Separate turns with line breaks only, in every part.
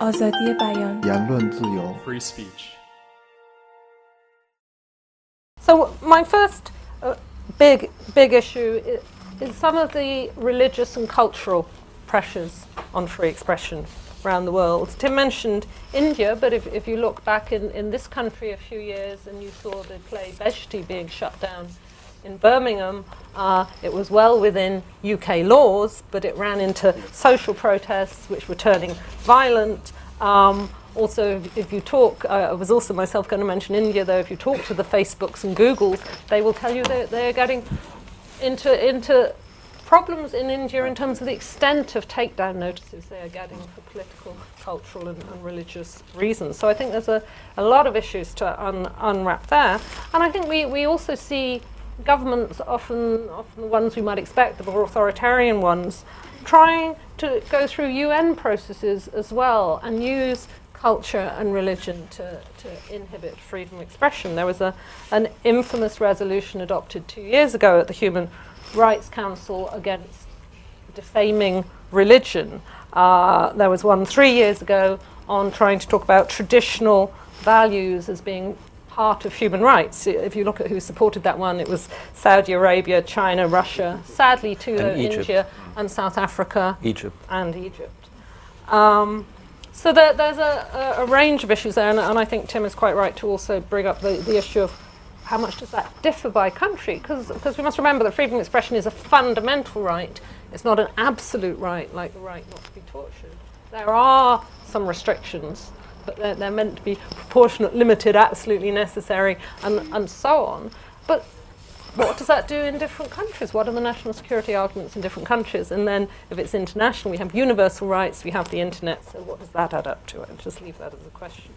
آزادی بیان
言论自由
free speech.
So my first big issue is some of the religious and cultural pressures on free expression around the world. Tim mentioned India, but if you look back in this country a few years and you saw the play Beheshti being shut down in Birmingham, it was well within UK laws, but it ran into social protests which were turning violent. Also, if you talk, I was also myself going to mention India, though, if you talk to the Facebooks and Googles, they will tell you that they're getting into problems in India in terms of the extent of takedown notices they are getting for political, cultural and religious reasons. So I think there's a lot of issues to unwrap there. And I think we also see governments, often the ones we might expect, the more authoritarian ones, trying to go through UN processes as well and use culture and religion to inhibit freedom of expression. There was an infamous resolution adopted 2 years ago at the Human Rights Council against defaming religion. There was one 3 years ago on trying to talk about traditional values as being part of human rights. If you look at who supported that one, it was Saudi Arabia, China, Russia, sadly too, India and South Africa.
Egypt.
So there's a range of issues there, and I think Tim is quite right to also bring up the issue of how much does that differ by country, because we must remember that freedom of expression is a fundamental right. It's not an absolute right, like the right not to be tortured. There are some restrictions, but they're meant to be proportionate, limited, absolutely necessary, and so on. But what does that do in different countries? What are the national security arguments in different countries? And then if it's international, we have universal rights, we have the internet, so what does that add up to? I'll just leave that as a question.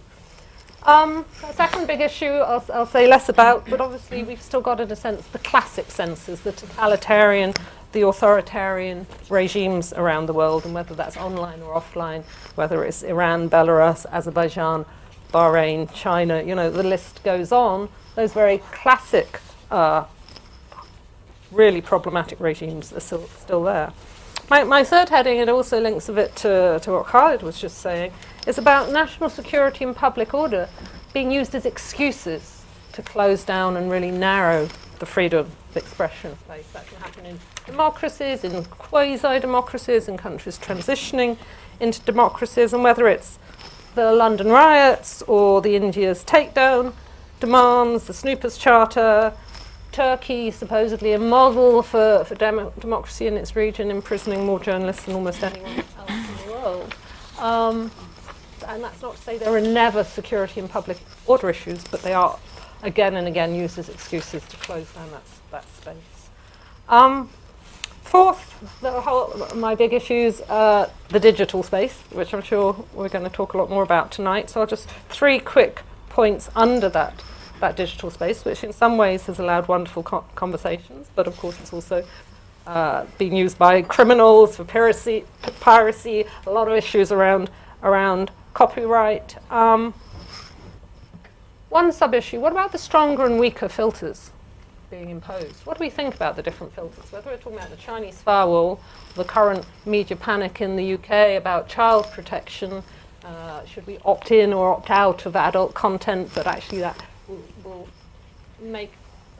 A second big issue I'll say less about, but obviously we've still got, in a sense, the classic senses, the totalitarian, the authoritarian regimes around the world, and whether that's online or offline, whether it's Iran, Belarus, Azerbaijan, Bahrain, China, the list goes on. Those very classic, really problematic regimes are still there. My third heading, it also links a bit to what Khalid was just saying, is about national security and public order being used as excuses to close down and really narrow the freedom of expression space. That can happen in democracies, in quasi-democracies, in countries transitioning into democracies, and whether it's the London riots or the India's takedown demands, the Snoopers Charter, Turkey, supposedly a model for democracy in its region, imprisoning more journalists than almost anyone else in the world. And that's not to say there are never security and public order issues, but they are again and again used as excuses to close down that space. Fourth, my big issues, the digital space, which I'm sure we're going to talk a lot more about tonight. So I'll just 3 quick points under that digital space, which in some ways has allowed wonderful conversations, but of course it's also being used by criminals for piracy, a lot of issues around copyright. One sub-issue, what about the stronger and weaker filters being imposed? What do we think about the different filters? Whether we're talking about the Chinese firewall, the current media panic in the UK about child protection, should we opt in or opt out of adult content, but actually that will make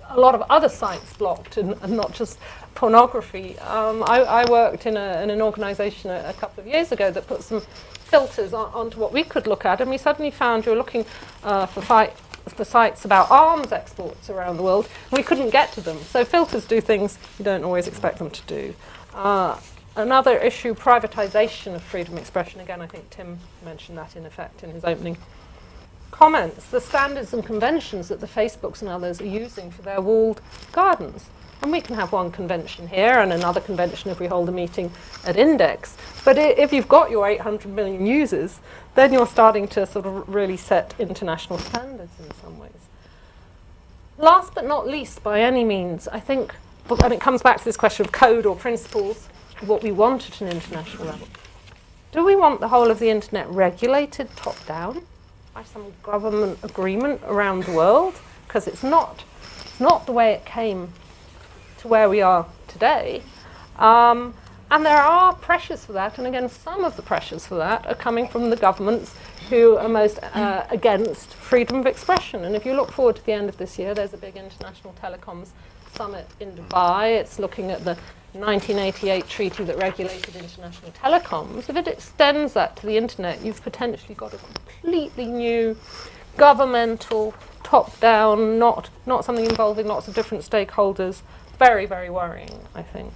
a lot of other sites blocked and not just pornography. I worked in an organisation a couple of years ago that put some filters onto what we could look at, and we suddenly found you were looking for sites about arms exports around the world, and we couldn't get to them. So filters do things you don't always expect them to do. Another issue, privatisation of freedom of expression. Again, I think Tim mentioned that in effect in his opening comments. The standards and conventions that the Facebooks and others are using for their walled gardens. And we can have one convention here and another convention if we hold a meeting at Index. But if you've got your 800 million users, then you're starting to sort of really set international standards in some ways. Last but not least, by any means, I think, and it comes back to this question of code or principles, what we want at an international level. Do we want the whole of the internet regulated top-down by some government agreement around the world? Because it's not the way it came to where we are today. And there are pressures for that, and again, some of the pressures for that are coming from the governments who are most against freedom of expression. And if you look forward to the end of this year, there's a big international telecoms summit in Dubai. It's looking at the 1988 treaty that regulated international telecoms. If it extends that to the internet, you've potentially got a completely new governmental, top-down, not something involving lots of different stakeholders. Very, very worrying, I think.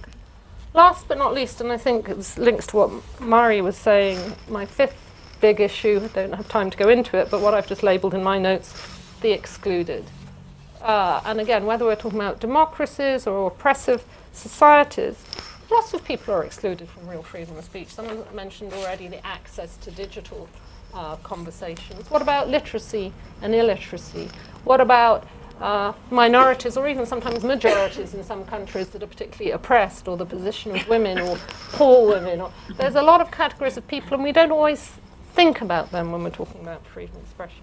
Last but not least, and I think it links to what Mari was saying, my fifth big issue, I don't have time to go into it, but what I've just labelled in my notes, the excluded. And again, whether we're talking about democracies or oppressive societies, lots of people are excluded from real freedom of speech. Someone mentioned already the access to digital conversations. What about literacy and illiteracy? What about minorities or even sometimes majorities in some countries that are particularly oppressed, or the position of women or poor women? There's a lot of categories of people, and we don't always think about them when we're talking about freedom of expression.